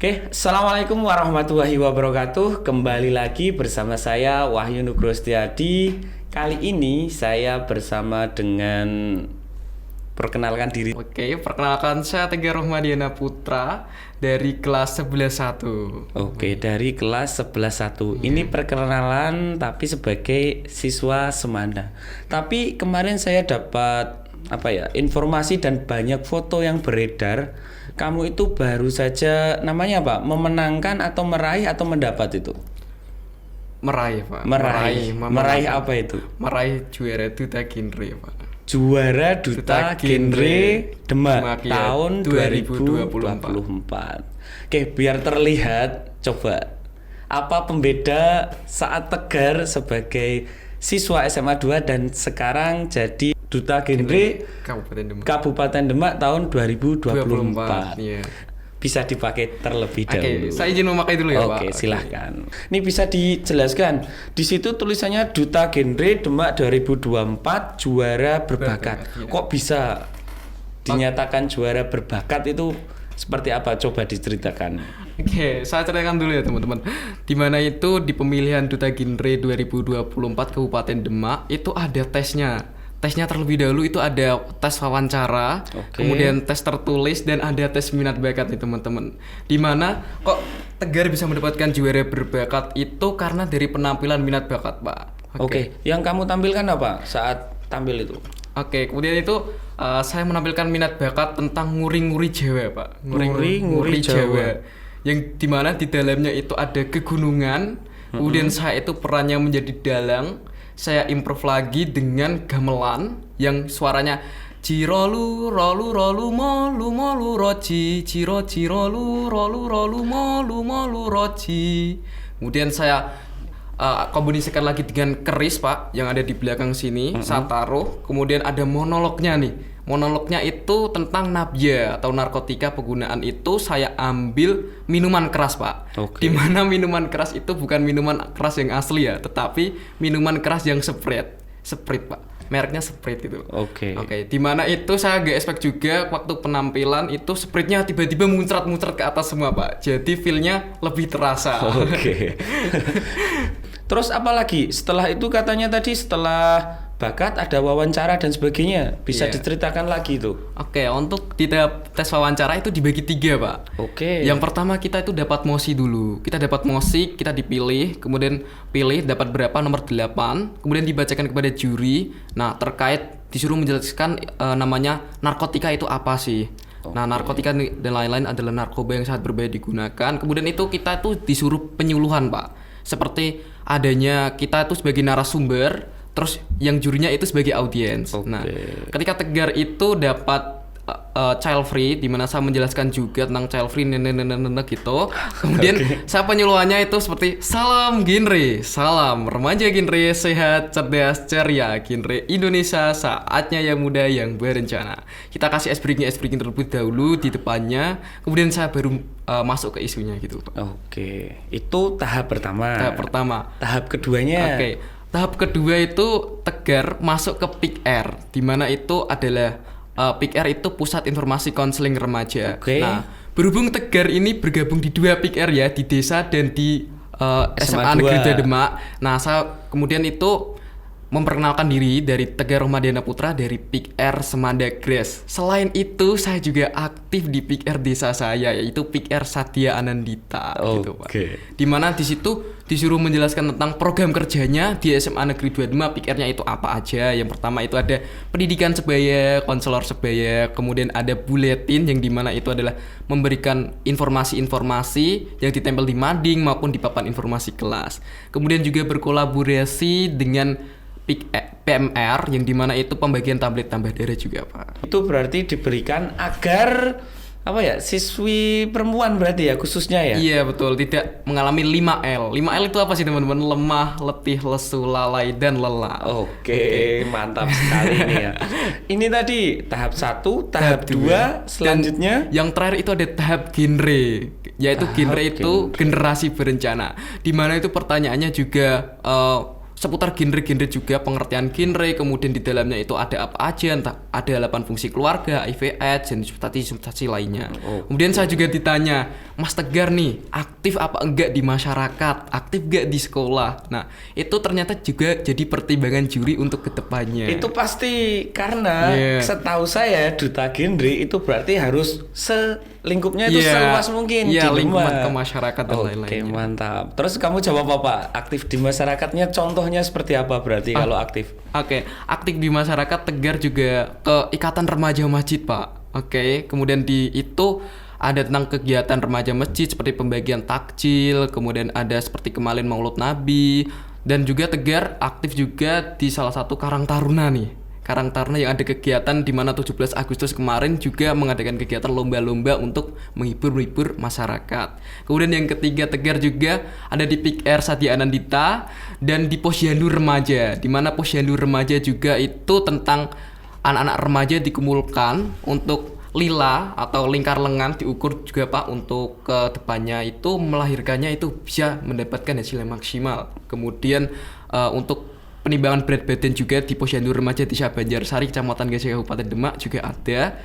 Oke, Assalamualaikum warahmatullahi wabarakatuh. Kembali lagi bersama saya Wahyu Nugroho Setiadi. Kali ini saya bersama dengan perkenalkan diri. Oke, perkenalkan saya Tegar Rohmadiana Putra dari kelas 11-1. Oke, dari kelas 11-1. Ini perkenalan tapi sebagai siswa Semanda. Tapi kemarin saya dapat informasi dan banyak foto yang beredar. Kamu itu baru saja namanya apa? Memenangkan atau meraih atau mendapat itu? Meraih, Pak. Meraih apa itu? Meraih juara duta genre, Pak. Juara Duta Genre Demak ya, tahun 2024. Oke, biar terlihat, coba apa pembeda saat Tegar sebagai siswa SMA 2 dan sekarang jadi Duta Genre Kabupaten Demak tahun 2024. Iya. Bisa dipakai terlebih dahulu. Oke, saya izin memakai dulu ya, Pak. Oke, silahkan. Ini bisa dijelaskan. Di situ tulisannya Duta Genre Demak 2024 juara berbakat. Ya. Kok bisa dinyatakan juara berbakat itu seperti apa? Coba diceritakan. Oke, saya ceritakan dulu ya teman-teman. Dimana itu di pemilihan Duta Genre 2024 Kabupaten Demak itu ada tesnya. Tesnya terlebih dahulu itu ada tes wawancara, kemudian tes tertulis dan ada tes minat bakat nih teman-teman. Dimana kok Tegar bisa mendapatkan juara berbakat itu karena dari penampilan minat bakat, Pak. Oke. Yang kamu tampilkan apa saat tampil itu? Oke, kemudian itu saya menampilkan minat bakat tentang nguri-nguri Jawa, Pak. Nguri-nguri Jawa. Yang dimana di dalamnya itu ada kegunungan, kemudian saya itu perannya menjadi dalang. Saya improve lagi dengan gamelan yang suaranya cirolu rolu rolu molu molu roci ciro cirolu rolu rolu molu molu roci. Kemudian saya kombinasikan lagi dengan keris, Pak, yang ada di belakang sini. Saya taruh, kemudian ada monolognya nih. Monolognya itu tentang nabya atau narkotika. Penggunaan itu saya ambil minuman keras, Pak. Dimana minuman keras itu bukan minuman keras yang asli ya, tetapi minuman keras yang Sprite, Pak. Mereknya Sprite itu. Oke. Dimana itu saya agak expect juga waktu penampilan itu Sprite-nya tiba-tiba muncrat-muncrat ke atas semua, Pak. Jadi feel-nya lebih terasa. Oke. Terus apa lagi? Setelah itu katanya tadi setelah bakat ada wawancara dan sebagainya. Bisa diceritakan lagi itu. Oke, untuk di tes wawancara itu dibagi 3, Pak. Oke. Yang pertama kita itu dapat mosi dulu. Kita dapat mosi, kita dipilih, kemudian pilih dapat berapa nomor 8, kemudian dibacakan kepada juri. Nah, terkait disuruh menjelaskan namanya narkotika itu apa sih. Nah, narkotika dan lain-lain adalah narkoba yang sangat berbahaya digunakan. Kemudian itu kita tuh disuruh penyuluhan, Pak. Seperti adanya kita itu sebagai narasumber, terus yang jurinya itu sebagai audiens. Nah, ketika Tegar itu dapat child free, di mana saya menjelaskan juga tentang child free gitu. Kemudian saya penyuluhannya itu seperti salam genre, salam remaja genre sehat, cerdas, ceria, genre Indonesia saatnya yang muda yang berencana. Kita kasih ice breaking terlebih dahulu di depannya, kemudian saya baru masuk ke isunya gitu. Oke, itu tahap pertama. Tahap keduanya. Tahap kedua itu Tegar masuk ke PIK R, di mana itu adalah PIK R itu Pusat Informasi Konseling Remaja. Nah, berhubung Tegar ini bergabung di 2 PIK R ya, di desa dan di SMA Negeri 2 Demak. Nah, saya kemudian itu memperkenalkan diri dari Tegar Rohmadiana Putra dari PIK R Semanda Gres. Selain itu, saya juga aktif di PIK R desa saya, yaitu PIK R Satya Anandita gitu, Pak. Dimana di situ disuruh menjelaskan tentang program kerjanya di SMA Negeri 2 Demak. PIK R-nya itu apa aja. Yang pertama itu ada pendidikan sebaya, konselor sebaya, kemudian ada buletin yang dimana itu adalah memberikan informasi-informasi yang ditempel di mading maupun di papan informasi kelas. Kemudian juga berkolaborasi dengan PMR yang dimana itu pembagian tablet tambah darah juga, Pak. Itu berarti diberikan agar siswi perempuan berarti ya khususnya ya? Iya betul, tidak mengalami 5L. 5L itu apa sih teman-teman? Lemah, letih, lesu, lalai, dan lelah. Oke. Mantap sekali ini ya. Ini tadi tahap 1, tahap 2, selanjutnya yang terakhir itu ada tahap genre, yaitu genre itu generasi berencana. Di mana itu pertanyaannya juga seputar genre-genre juga, pengertian genre, kemudian di dalamnya itu ada apa aja, entah ada 8 fungsi keluarga, HIV/AIDS, dan substansi lainnya. Kemudian saya juga ditanya, Mas Tegar nih, aktif apa enggak di masyarakat, aktif enggak di sekolah? Nah, itu ternyata juga jadi pertimbangan juri untuk kedepannya. Itu pasti karena setahu saya duta genre itu berarti harus lingkupnya itu seluas mungkin di lingkungan ke masyarakat dan lain-lain. Oke, mantap. Terus kamu jawab apa? Aktif di masyarakatnya contohnya seperti apa berarti kalau aktif? Oke, aktif di masyarakat Tegar juga ke Ikatan Remaja Masjid, Pak. Oke, kemudian di itu ada tentang kegiatan remaja masjid seperti pembagian takjil, kemudian ada seperti kemarin Maulud Nabi, dan juga Tegar aktif juga di salah satu Karang Taruna nih. Karang Taruna yang ada kegiatan di mana 17 Agustus kemarin juga mengadakan kegiatan lomba-lomba untuk menghibur masyarakat. Kemudian yang ketiga Tegar juga ada di PIK R Satya Anandita dan di Posyandu Remaja, di mana Posyandu Remaja juga itu tentang anak-anak remaja dikumpulkan untuk lila atau lingkar lengan diukur juga Pak untuk ke depannya itu melahirkannya itu bisa mendapatkan hasil yang maksimal. Kemudian untuk penimbangan berat badan juga di Posyandu Remaja Desa Banjarsari, Kecamatan Gajah, Kabupaten Demak juga ada,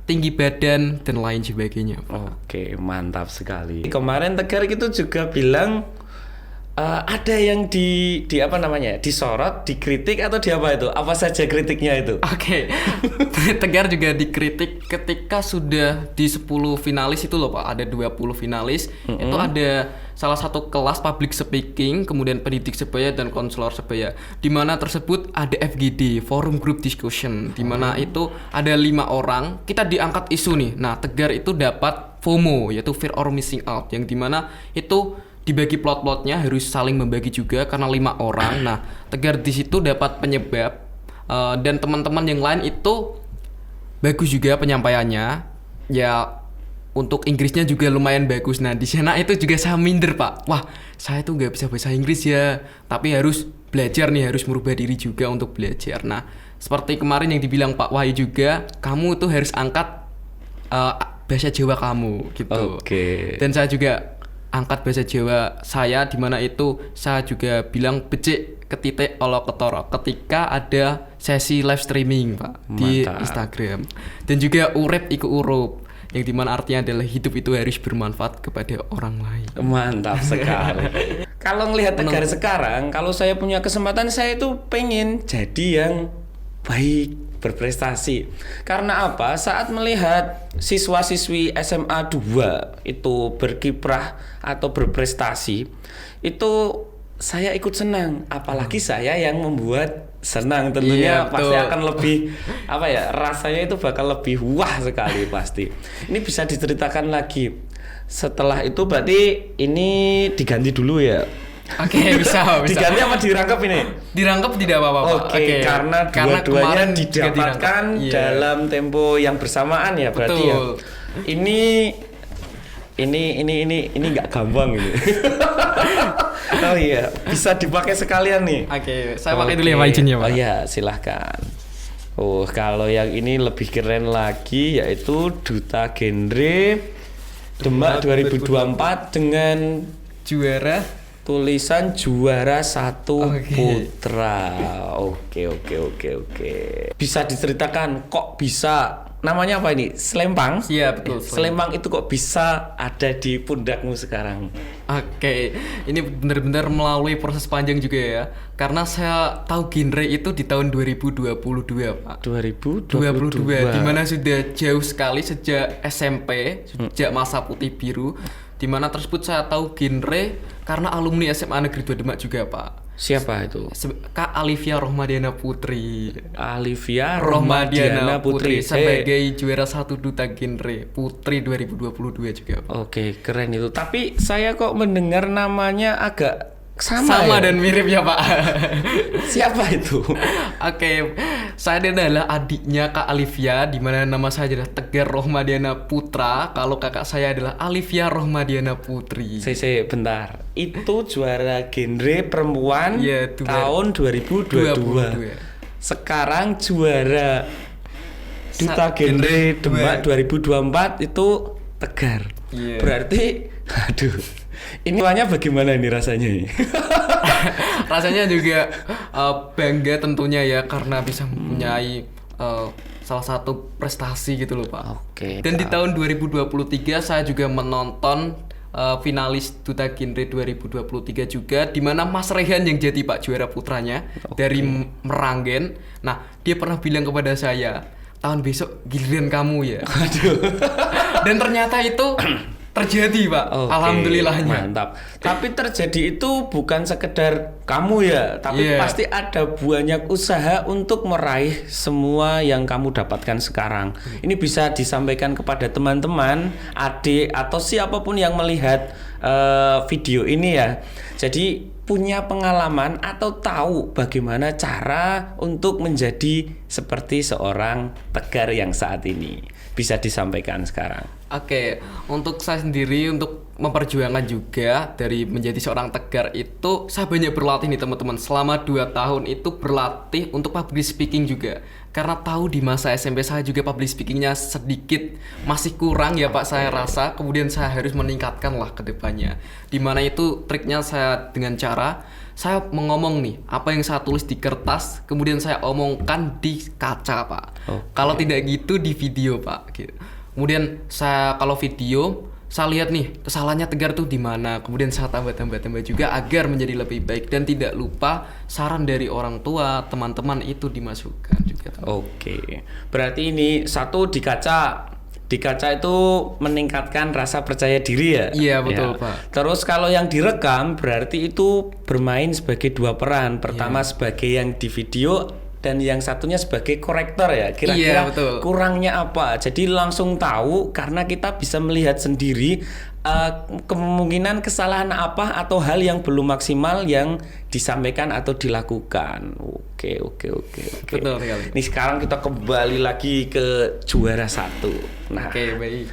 tinggi badan dan lain sebagainya. Oke, mantap sekali. Kemarin Tegar itu juga bilang ada yang di apa namanya, disorot, dikritik atau di apa itu? Apa saja kritiknya itu? Oke. Tegar juga dikritik ketika sudah di 10 finalis itu loh Pak, ada 20 finalis. Itu ada salah satu kelas public speaking, kemudian pendidik sebaya dan konselor sebaya. Di mana tersebut ada FGD, forum group discussion, di mana itu ada 5 orang, kita diangkat isu nih. Nah, Tegar itu dapat FOMO, yaitu fear or missing out, yang dimana itu dibagi plot-plotnya harus saling membagi juga karena 5 orang. Nah, Tegar di situ dapat penyebab dan teman-teman yang lain itu bagus juga penyampaiannya. Ya untuk Inggrisnya juga lumayan bagus. Nah, di sana itu juga saya minder, Pak. Wah, saya tuh nggak bisa bahasa Inggris ya, tapi harus belajar nih, harus merubah diri juga untuk belajar. Nah, seperti kemarin yang dibilang Pak Wahyu juga, kamu tuh harus angkat bahasa Jawa kamu gitu. Dan saya juga angkat bahasa Jawa saya, di mana itu saya juga bilang becik ketitik olo ketoro ketika ada sesi live streaming Pak di Instagram, dan juga urip iku urup, yang dimana artinya adalah hidup itu harus bermanfaat kepada orang lain. Mantap sekali. Kalau ngelihat Tegar sekarang, kalau saya punya kesempatan, saya itu pengen jadi yang baik, berprestasi. Karena apa? Saat melihat siswa-siswi SMA 2 itu berkiprah atau berprestasi, itu saya ikut senang. Apalagi saya yang membuat senang, tentunya pasti akan lebih apa ya, rasanya itu bakal lebih wah sekali pasti. Ini bisa diceritakan lagi. Setelah itu berarti ini diganti dulu ya. Oke, bisa. Diganti apa dirangkap ini? Dirangkap tidak apa-apa. Oke, karena dua-duanya didapatkan dalam tempo yang bersamaan ya berarti. Betul. Ya. Ini nggak gampang ini. Oh iya, bisa dipakai sekalian nih. Oke, saya pakai dulu ya Pak, izinnya Pak. Oh iya, silahkan. Kalau yang ini lebih keren lagi, yaitu Duta Genre Demak 2024 dengan juara tulisan juara 1 putra. Oke. Bisa diceritakan kok bisa, namanya apa ini? Selempang? Iya betul. Selempang itu kok bisa ada di pundakmu sekarang? Oke, ini benar-benar melalui proses panjang juga ya. Karena saya tahu genre itu di tahun 2022 Pak. 2022 dimana sudah jauh sekali sejak SMP, sejak masa putih biru. Dimana tersebut saya tahu genre karena alumni SMA Negeri 2 Demak juga Pak. Siapa itu? Kak Alivia Rohmadiana Putri. Alivia Rohmadiana Putri sebagai juara 1 Duta Genre Putri 2022 juga Pak. Oke, keren itu. Tapi saya kok mendengar namanya agak sama ya? Dan mirip ya Pak. Siapa itu? Oke, saya adalah adiknya Kak Alivia, di mana nama saya adalah Tegar Rohmadiana Putra. Kalau kakak saya adalah Alivia Rohmadiana Putri. Bentar. Itu juara genre perempuan tahun 2022. Sekarang juara Duta Genre Demak 2024 itu Tegar. Berarti aduh. Ini bagaimana ini rasanya ini? Rasanya juga bangga tentunya ya karena bisa mempunyai salah satu prestasi gitu loh Pak. Oke. Dan di tahun 2023 saya juga menonton finalis Duta Genre 2023 juga, di mana Mas Rehan yang jadi Pak juara putranya dari Meranggen. Nah, dia pernah bilang kepada saya, tahun besok giliran kamu ya. Aduh. Dan ternyata itu terjadi Pak. Alhamdulillahnya. Mantap. Tapi terjadi itu bukan sekedar kamu ya, tapi pasti ada banyak usaha untuk meraih semua yang kamu dapatkan sekarang. Ini bisa disampaikan kepada teman-teman, adik atau siapapun yang melihat video ini ya. Jadi punya pengalaman atau tahu bagaimana cara untuk menjadi seperti seorang Tegar yang saat ini. Bisa disampaikan sekarang. Oke, untuk saya sendiri untuk memperjuangkan juga dari menjadi seorang Tegar itu saya banyak berlatih nih teman-teman. Selama 2 tahun itu berlatih untuk public speaking juga. Karena tahu di masa SMP saya juga public speakingnya sedikit masih kurang ya Pak saya rasa. Kemudian saya harus meningkatkan lah ke depannya. Dimana itu triknya saya dengan cara saya mengomong nih apa yang saya tulis di kertas, kemudian saya omongkan di kaca Pak. Kalau tidak gitu di video Pak. Gitu. Kemudian saya kalau video saya lihat nih kesalahannya Tegar tuh di mana, kemudian saya tambah juga agar menjadi lebih baik dan tidak lupa saran dari orang tua, teman-teman itu dimasukkan juga. Oke. Berarti ini satu di kaca itu meningkatkan rasa percaya diri ya? Iya betul ya. Pak. Terus kalau yang direkam berarti itu bermain sebagai 2 peran. Pertama sebagai yang di video dan yang satunya sebagai korektor ya. Kira-kira kurangnya apa? Jadi langsung tahu karena kita bisa melihat sendiri kemungkinan kesalahan apa atau hal yang belum maksimal yang disampaikan atau dilakukan. Oke. Betul sekali. Nih sekarang kita kembali lagi ke juara 1. Nah, baik.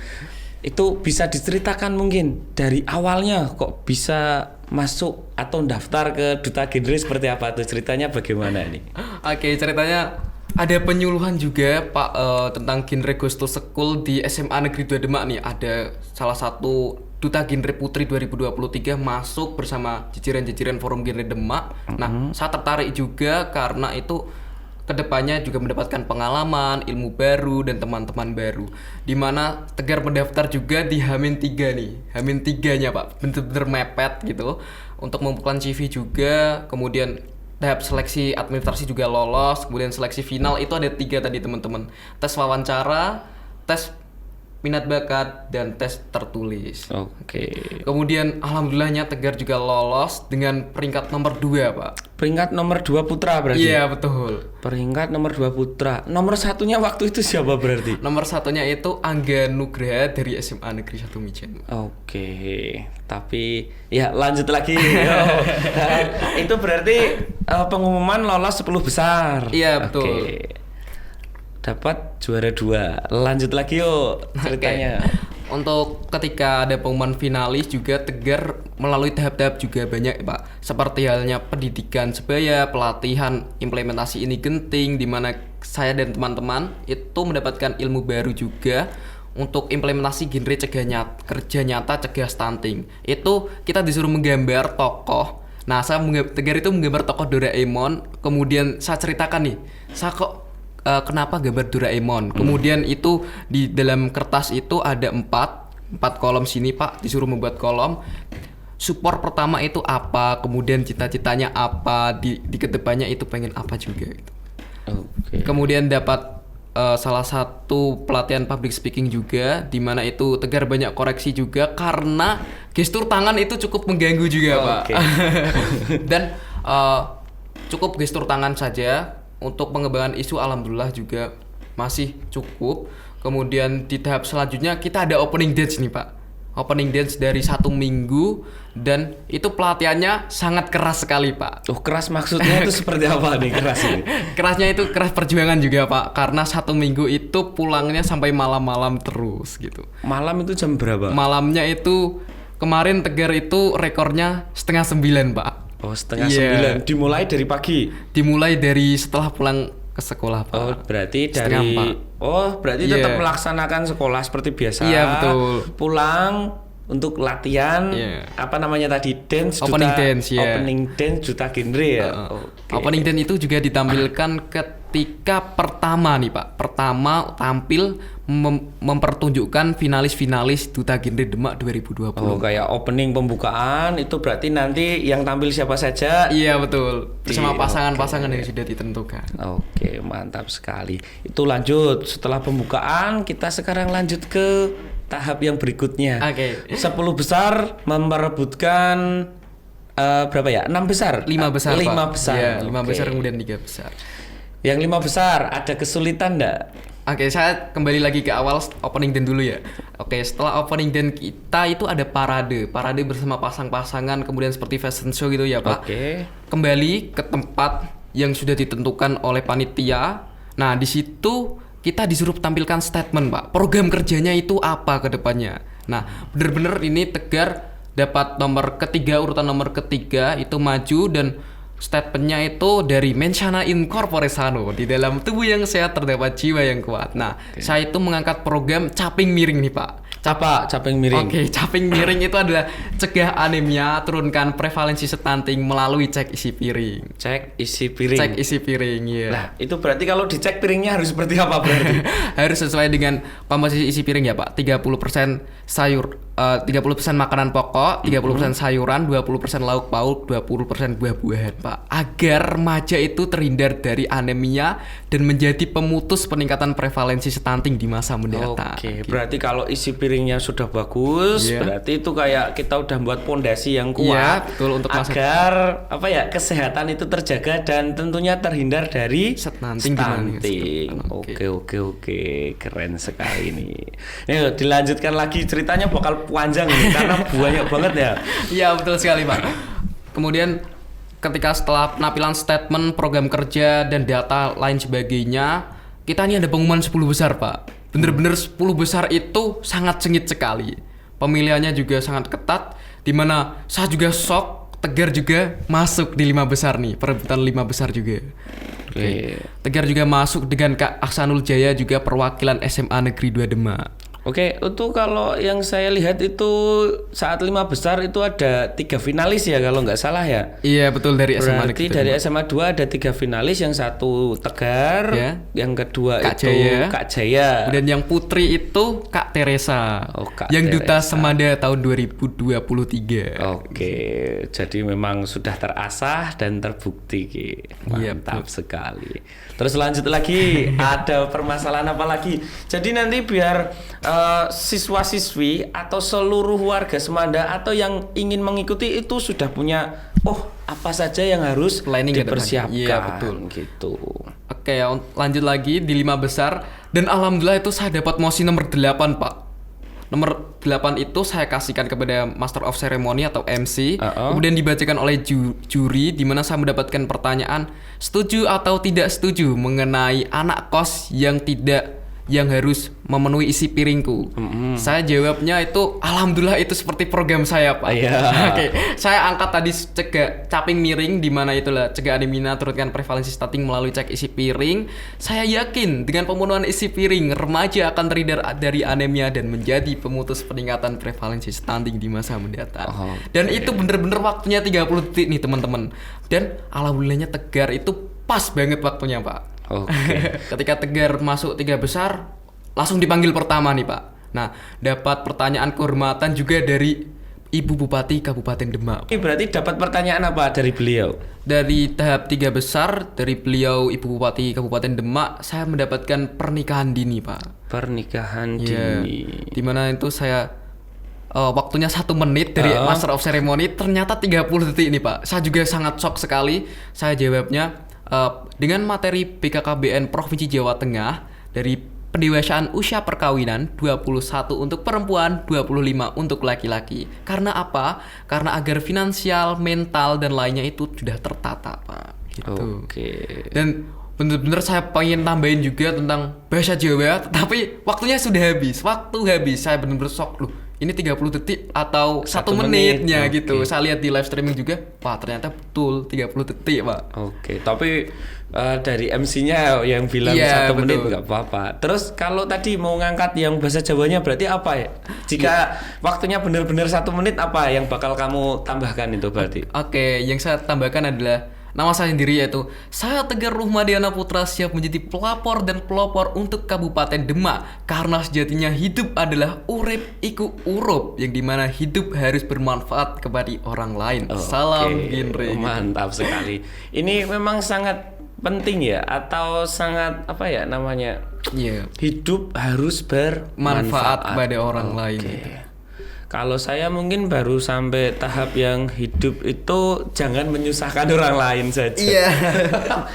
Itu bisa diceritakan mungkin dari awalnya kok bisa masuk atau daftar ke Duta Genre seperti apa tuh, ceritanya bagaimana nih? Oke, ceritanya ada penyuluhan juga Pak tentang Genre Ghost to School di SMA Negeri 2 Demak nih. Ada salah satu Duta Genre Putri 2023 masuk bersama jajaran-jajaran Forum Genre Demak. Nah, saya tertarik juga karena itu kedepannya juga mendapatkan pengalaman, ilmu baru dan teman-teman baru. Dimana Tegar mendaftar juga di H-3 nih, H-3-nya Pak, bener-bener mepet gitu. Untuk membuka CV juga, kemudian tahap seleksi administrasi juga lolos, kemudian seleksi final itu ada 3 tadi teman-teman. Tes wawancara, tes minat bakat dan tes tertulis. Oke. Kemudian alhamdulillahnya Tegar juga lolos dengan peringkat nomor 2 Pak. Peringkat nomor 2 putra berarti? Iya betul. Peringkat nomor 2 putra. Nomor satunya waktu itu siapa berarti? Nomor satunya itu Angga Nugraha dari SMA Negeri 1 Mijen. Oke. Tapi ya lanjut lagi. Itu berarti pengumuman lolos 10 besar. Iya betul. Oke. Dapat juara 2. Lanjut lagi yuk ceritanya. Untuk ketika ada pengumuman finalis juga Tegar melalui tahap-tahap juga banyak Pak. Seperti halnya pendidikan sebaya, pelatihan, implementasi ini genting, di mana saya dan teman-teman itu mendapatkan ilmu baru juga untuk implementasi genre kerja nyata cegah stunting. Itu kita disuruh menggambar tokoh. Nah, Tegar itu menggambar tokoh Doraemon, kemudian saya ceritakan nih, saya kok kenapa gambar Doraemon. Kemudian itu di dalam kertas itu ada 4 kolom sini Pak, disuruh membuat kolom. Support pertama itu apa, kemudian cita-citanya apa, di kedepannya itu pengen apa juga gitu. Kemudian dapat salah satu pelatihan public speaking juga, di mana itu Tegar banyak koreksi juga karena gestur tangan itu cukup mengganggu juga Pak. Dan cukup gestur tangan saja. Untuk pengembangan isu alhamdulillah juga masih cukup. Kemudian di tahap selanjutnya kita ada opening dance nih Pak. Opening dance dari 1 minggu dan itu pelatihannya sangat keras sekali Pak. Oh keras maksudnya itu seperti apa nih keras ini? Kerasnya itu keras perjuangan juga Pak. Karena 1 minggu itu pulangnya sampai malam-malam terus gitu. Malam itu jam berapa? Malamnya itu kemarin Tegar itu rekornya 8:30 Pak. Oh 8:30. Dimulai dari pagi? Dimulai dari setelah pulang ke sekolah Pak. Oh berarti dari tetap melaksanakan sekolah seperti biasa. Iya betul. Pulang untuk latihan apa namanya tadi dance opening dance duta genre ya. Opening dance itu juga ditampilkan ketika pertama nih Pak. Pertama tampil mempertunjukkan finalis duta genre Demak 2020. Oh, kayak opening pembukaan itu berarti nanti yang tampil siapa saja? Iya betul. Bersama pasangan-pasangan yang sudah ditentukan. Oke, mantap sekali. Itu lanjut setelah pembukaan kita sekarang lanjut ke tahap yang berikutnya. 10 besar memperebutkan berapa ya? 6 besar. 5 besar. 5 besar. Ya, 5 besar kemudian 3 besar. Yang 5 besar ada kesulitan enggak? Saya kembali lagi ke awal opening dance dulu ya. Setelah opening dance kita itu ada parade bersama pasang-pasangan, kemudian seperti fashion show gitu ya Pak. Kembali ke tempat yang sudah ditentukan oleh panitia. Nah, di situ kita disuruh tampilkan statement Pak. Program kerjanya itu apa ke depannya. Nah, bener-bener ini Tegar dapat urutan nomor ketiga itu maju, dan statementnya itu dari Mensana in corpore sano, di dalam tubuh yang sehat terdapat jiwa yang kuat. Nah, saya itu mengangkat program caping miring nih Pak. Caping miring. Caping miring itu adalah cegah anemia, turunkan prevalensi stunting melalui cek isi piring. Cek isi piring, ya. Nah, itu berarti kalau dicek piringnya harus seperti apa berarti? Harus sesuai dengan komposisi isi piring ya Pak. 30% sayur, 30% makanan pokok, 30% sayuran, 20% lauk pauk, 20% buah-buahan Pak. Agar remaja itu terhindar dari anemia dan menjadi pemutus peningkatan prevalensi stunting di masa mendatang. Berarti kalau isi piringnya sudah bagus, berarti itu kayak kita udah buat pondasi yang kuat, betul, untuk agar kesehatan itu terjaga dan tentunya terhindar dari stunting. Oke, keren sekali nih. Nih, dilanjutkan lagi, ceritanya bakal panjang nih karena banyak banget ya. Iya, betul sekali Pak. Kemudian ketika setelah penampilan statement, program kerja dan data lain sebagainya, kita ini ada pengumuman 10 besar Pak. Bener-bener 10 besar itu sangat sengit sekali. Pemilihannya juga sangat ketat, dimana saya juga shock, Tegar juga masuk di 5 besar nih, perebutan 5 besar juga. Tegar juga masuk dengan Kak Aksanul Jaya, juga perwakilan SMA Negeri 2 Demak. Itu kalau yang saya lihat itu saat 5 besar itu ada 3 finalis ya kalau nggak salah ya. Iya betul, dari SMA Negeri. Berarti dari SMA 2 ada 3 finalis, yang satu Tegar, yang kedua Kak Jaya. Dan yang putri itu Kak Teresa. Yang Duta Semada tahun 2023. Jadi memang sudah terasah dan terbukti mantap sekali. Terus lanjut lagi, ada permasalahan apa lagi? Jadi nanti biar siswa-siswi atau seluruh warga Semada atau yang ingin mengikuti itu sudah punya apa saja yang harus dipersiapkan. Iya betul gitu. Lanjut lagi di 5 besar, dan alhamdulillah itu saya dapat mosi nomor 8 Pak. Nomor 8 itu saya kasihkan kepada Master of Ceremony atau MC, kemudian dibacakan oleh juri, di mana saya mendapatkan pertanyaan setuju atau tidak setuju mengenai anak kos yang harus memenuhi isi piringku. Saya jawabnya itu alhamdulillah itu seperti program saya Pak. Saya angkat tadi caping miring, di mana itulah cegah anemia, turunkan prevalensi stunting melalui cek isi piring. Saya yakin dengan pemenuhan isi piring, remaja akan terhindar dari anemia dan menjadi pemutus peningkatan prevalensi stunting di masa mendatang. Dan itu bener-bener waktunya 30 detik nih teman-teman. Dan alhamdulillahnya Tegar itu pas banget waktunya Pak. Ketika Tegar masuk 3 besar, langsung dipanggil pertama nih Pak. Nah, dapat pertanyaan kehormatan juga dari Ibu Bupati Kabupaten Demak. Berarti dapat pertanyaan apa dari beliau? Dari tahap 3 besar, dari beliau Ibu Bupati Kabupaten Demak, saya mendapatkan pernikahan dini Pak. Pernikahan dini. Dimana itu saya waktunya 1 menit dari Master of Ceremony, ternyata 30 detik nih Pak. Saya juga sangat shock sekali. Saya jawabnya dengan materi BKKBN Provinsi Jawa Tengah, dari pendewasaan usia perkawinan 21 untuk perempuan, 25 untuk laki-laki. Karena apa? Karena agar finansial, mental dan lainnya itu sudah tertata Pak. Gitu. Dan bener-bener saya pengen tambahin juga tentang bahasa Jawa, tapi waktunya sudah habis. Saya bener-bener shock loh. ini 30 detik atau 1 menit. menitnya Oke. gitu. Saya lihat di live streaming juga, wah ternyata betul 30 detik Pak. Oke, tapi dari MC-nya yang bilang Iya, 1 menit betul. nggak apa-apa. Terus kalau tadi mau ngangkat yang bahasa Jawanya berarti apa ya? Jika waktunya benar-benar 1 menit, apa yang bakal kamu tambahkan itu berarti? Oke, yang saya tambahkan adalah nama saya sendiri, yaitu saya Tegar Ruhmadiana Putra siap menjadi pelapor dan pelopor untuk Kabupaten Demak, karena sejatinya hidup adalah urip iku urup, yang dimana hidup harus bermanfaat kepada orang lain. Salam genre. Mantap sekali. Ini memang sangat penting ya, atau sangat apa ya namanya? Iya. Hidup harus Manfaat bermanfaat kepada orang lain. Oke. Kalau saya mungkin baru sampai tahap yang hidup itu jangan menyusahkan orang lain saja. Iya.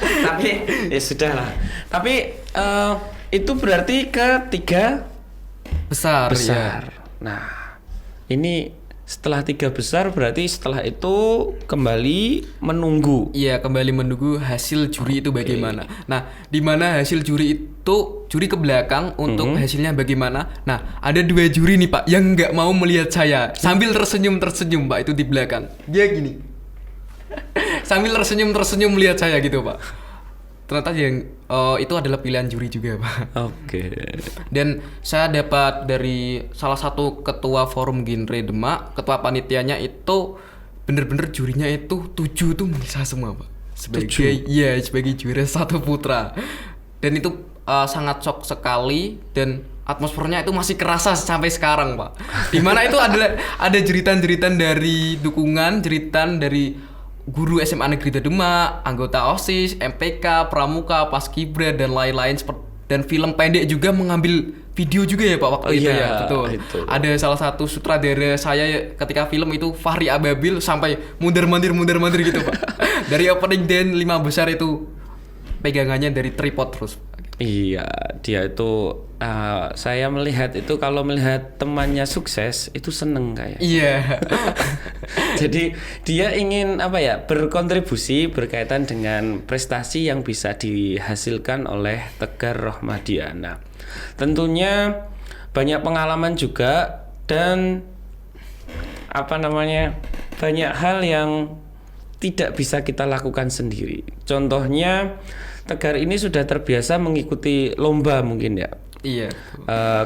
Tapi ya sudahlah. Tapi itu berarti ketiga Besar. besar. Nah, ini setelah 3 besar berarti setelah itu kembali menunggu. Iya, kembali menunggu hasil juri itu bagaimana. Nah, di mana hasil juri itu juri ke belakang untuk hasilnya bagaimana. Nah, ada 2 juri nih Pak yang nggak mau melihat saya sambil tersenyum Pak, itu di belakang. Dia gini. Sambil tersenyum melihat saya gitu Pak. Ternyata yang itu adalah pilihan juri juga Pak. Oke. Dan saya dapat dari salah satu ketua forum genre Demak, ketua panitianya itu bener-bener jurinya itu 7 tuh milih saya semua Pak. Sebagai juara 1 putra. Dan itu sangat shock sekali, dan atmosfernya itu masih kerasa sampai sekarang Pak. Dimana itu ada jeritan-jeritan dari dukungan, jeritan dari guru SMA Negeri Demak, anggota OSIS, MPK, Pramuka, Paskibra dan lain-lain, dan film pendek juga mengambil video juga ya Pak waktu itu iya, ya. Betul. itu. Ada salah satu sutradara saya ketika film itu Fahri Ababil sampai mundur-mandir gitu Pak. Dari opening dan 5 besar itu pegangannya dari tripod terus. Iya, dia itu saya melihat itu kalau melihat temannya sukses itu seneng kayak. Iya. Jadi dia ingin apa ya, berkontribusi berkaitan dengan prestasi yang bisa dihasilkan oleh Tegar Ruhmadiana. Tentunya banyak pengalaman juga, dan apa namanya, banyak hal yang tidak bisa kita lakukan sendiri. Contohnya Tegar ini sudah terbiasa mengikuti lomba mungkin ya. Iya.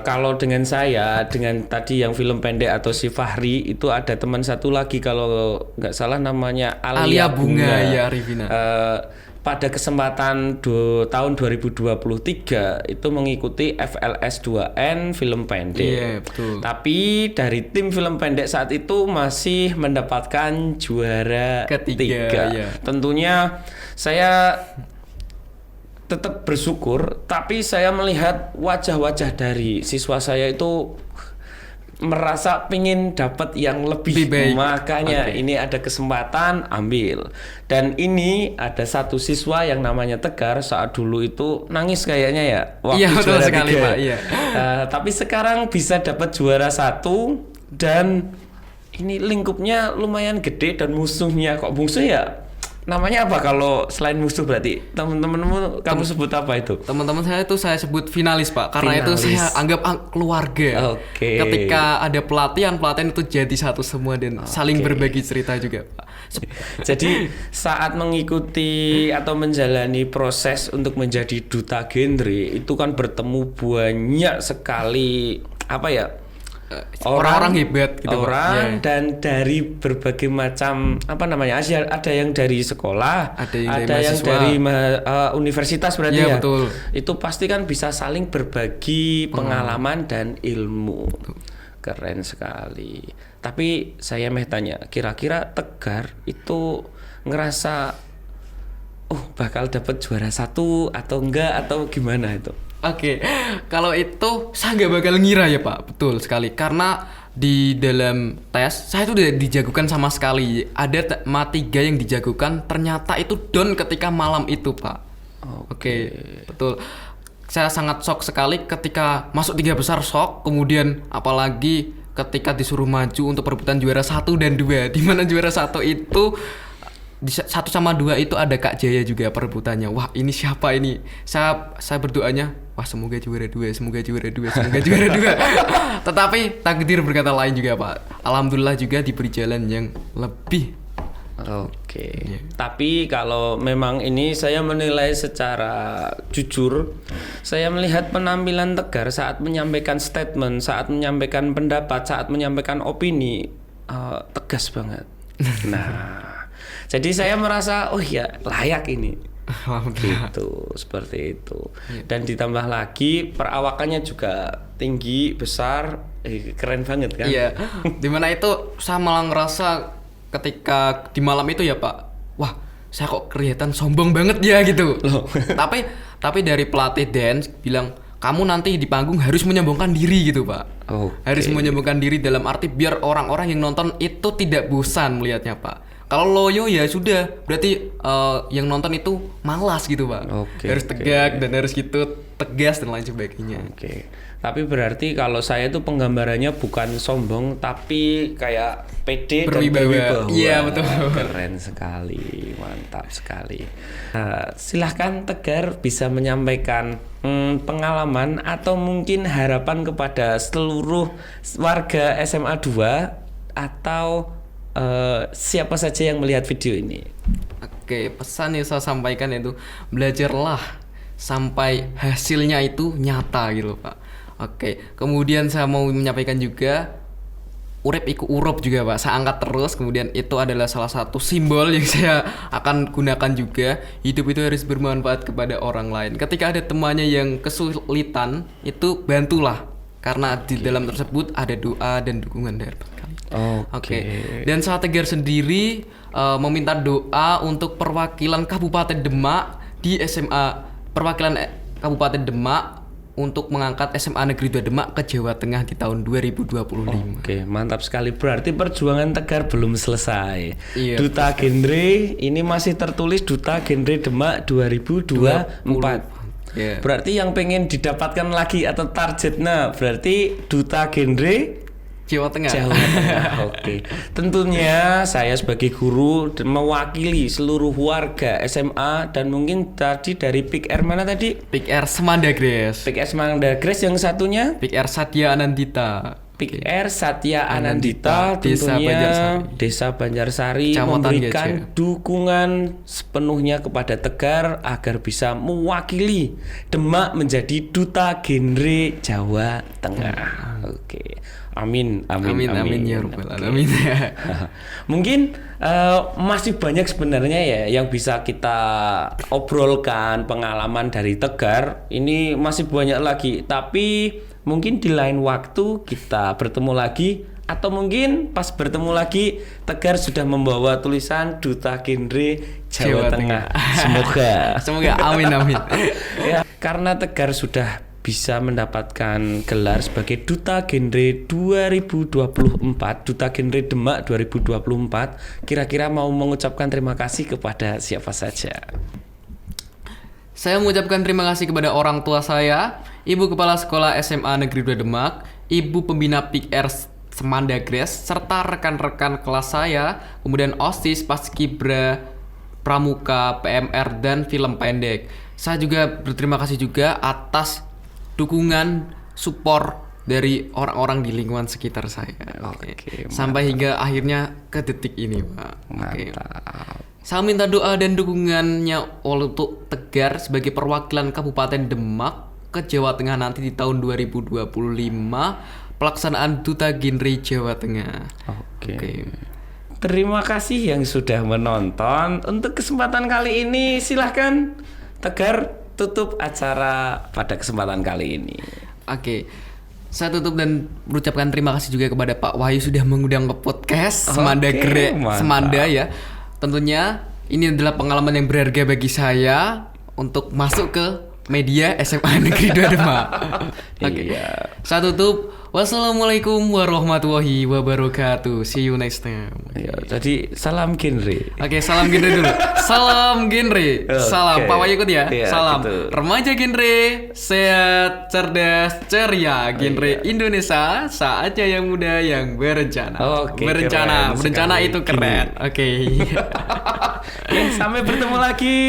Kalau dengan saya, dengan tadi yang film pendek atau si Fahri, itu ada teman satu lagi kalau nggak salah namanya Alia Bunga. Ya, Rivina. Pada kesempatan tahun 2023 itu mengikuti FLS 2N film pendek. Iya, betul. Tapi dari tim film pendek saat itu masih mendapatkan juara Ketiga, iya. Tentunya saya tetap bersyukur, tapi saya melihat wajah-wajah dari siswa saya itu merasa pingin dapat yang lebih baik. Makanya ini ada kesempatan, ambil. Dan ini ada satu siswa yang namanya Tegar, saat dulu itu nangis kayaknya ya waktu Iya, betul juara sekali 3. Pak, iya. Tapi sekarang bisa dapat juara 1, dan ini lingkupnya lumayan gede, dan musuhnya kok musuh ya? Namanya apa kalau selain musuh? Berarti teman-temanmu kamu sebut apa itu? Teman-teman saya itu saya sebut finalis Pak, karena itu Finalis. saya anggap keluarga. Oke. Ketika ada pelatihan itu jadi satu semua dan saling berbagi cerita juga Pak. Jadi saat mengikuti atau menjalani proses untuk menjadi duta genre itu kan bertemu banyak sekali apa ya, orang-orang hebat gitu Pak. orang Iya. dan dari berbagai macam apa namanya, ada yang dari sekolah, Ada yang dari yang mahasiswa. dari universitas berarti Iya, ya. betul. Itu pasti kan bisa saling berbagi pengalaman dan ilmu. Keren sekali. Tapi saya mau tanya, kira-kira Tegar itu ngerasa bakal dapat juara 1 atau enggak, atau gimana itu? Oke, kalau itu saya nggak bakal ngira ya Pak, betul sekali. Karena di dalam tes saya itu udah dijagokan sama sekali. Ada tema 3 yang dijagokan, ternyata itu down ketika malam itu Pak. Oke, betul. Saya sangat shock sekali ketika masuk 3 besar, shock. Kemudian apalagi ketika disuruh maju untuk perebutan juara 1 dan 2, di mana juara 1 itu di 1-2 itu ada Kak Jaya juga perebutannya. Wah, ini siapa ini? Saya berdoanya, wah semoga juara 2, semoga juara 2, semoga juara 2. Tetapi takdir berkata lain juga, Pak. Alhamdulillah juga diberi jalan yang lebih. Oke. Tapi kalau memang ini saya menilai secara jujur, saya melihat penampilan Tegar saat menyampaikan statement, saat menyampaikan pendapat, saat menyampaikan opini, tegas banget. Nah, jadi saya merasa oh ya layak ini. Gitu, seperti itu. Dan ditambah lagi perawakannya juga tinggi, besar, keren banget kan? Iya. Dimana itu saya malah ngerasa ketika di malam itu ya Pak, wah saya kok kelihatan sombong banget ya gitu. Loh. tapi dari pelatih dance bilang kamu nanti di panggung harus menyombongkan diri gitu Pak. Harus menyombongkan diri dalam arti biar orang-orang yang nonton itu tidak bosan melihatnya Pak. Kalau loyo ya sudah, berarti yang nonton itu malas gitu Pak. Harus tegak dan harus gitu, tegas dan lain sebagainya. Tapi berarti kalau saya itu penggambarannya bukan sombong, tapi kayak pede dan berwibawa. Iya betul. Keren sekali, mantap sekali. Silahkan Tegar bisa menyampaikan pengalaman atau mungkin harapan kepada seluruh warga SMA 2 atau siapa saja yang melihat video ini. Oke, pesan yang saya sampaikan itu belajarlah sampai hasilnya itu nyata gitu Pak. Oke, kemudian saya mau menyampaikan juga urip iku urup juga Pak. Saya angkat terus, kemudian itu adalah salah satu simbol yang saya akan gunakan juga. Hidup itu harus bermanfaat kepada orang lain. Ketika ada temannya yang kesulitan, itu bantulah. Karena di dalam tersebut ada doa dan dukungan dari kalian. Oke. Dan saat Tegar sendiri meminta doa untuk perwakilan Kabupaten Demak di SMA perwakilan Kabupaten Demak untuk mengangkat SMA Negeri 2 Demak ke Jawa Tengah di tahun 2025. Oke, mantap sekali. Berarti perjuangan Tegar belum selesai. Iya, Duta Genre ini masih tertulis Duta Genre Demak 2024. Yeah. Berarti yang pengen didapatkan lagi atau targetnya berarti Duta Genre Jawa Tengah. Oke. Tentunya saya sebagai guru mewakili seluruh warga SMA dan mungkin tadi dari Pick R mana tadi? Pick R Semanda Grace. Pick R Semanda Grace yang satunya? Pick R Satya Anandita. Pick R Satya Anandita, tentunya Desa Banjarsari memberikan dukungan sepenuhnya kepada Tegar agar bisa mewakili Demak menjadi Duta Genre Jawa Tengah. Oke. Amin ya rabbal alamin. Mungkin masih banyak sebenarnya ya yang bisa kita obrolkan pengalaman dari Tegar. Ini masih banyak lagi, tapi mungkin di lain waktu kita bertemu lagi atau mungkin pas bertemu lagi Tegar sudah membawa tulisan Duta Genre Jawa Tengah. Semoga amin. Ya, karena Tegar sudah bisa mendapatkan gelar sebagai Duta Genre 2024, Duta Genre Demak 2024. Kira-kira mau mengucapkan terima kasih kepada siapa saja? Saya mengucapkan terima kasih kepada orang tua saya, Ibu Kepala Sekolah SMA Negeri 2 Demak, Ibu Pembina Pick R Semanda Grace, serta rekan-rekan kelas saya, kemudian OSIS, Paskibra, Pramuka, PMR, dan film pendek. Saya juga berterima kasih juga atas dukungan, support dari orang-orang di lingkungan sekitar saya. Sampai hingga akhirnya ke detik ini, Pak. Saya minta doa dan dukungannya untuk Tegar sebagai perwakilan Kabupaten Demak ke Jawa Tengah nanti di tahun 2025 pelaksanaan Duta Genre Jawa Tengah. Oke. Terima kasih yang sudah menonton. Untuk kesempatan kali ini silahkan Tegar tutup acara pada kesempatan kali ini. Oke. Saya tutup dan mengucapkan terima kasih juga kepada Pak Wahyu sudah mengundang ke podcast Semanda ya. Tentunya ini adalah pengalaman yang berharga bagi saya untuk masuk ke media SMA Negeri 2 Demak. Oke. Saya tutup. Wassalamualaikum warahmatullahi wabarakatuh. See you next time. Ya, jadi salam genre. Oke, salam genre dulu. Salam genre. Salam. Pak Wahyu ikut ya. Iya, Salam. gitu. Remaja genre, sehat, cerdas, ceria. Genre Indonesia, saatnya yang muda yang berencana. Oke, berencana, keren berencana sekali. itu keren. Oke. Sampai bertemu lagi.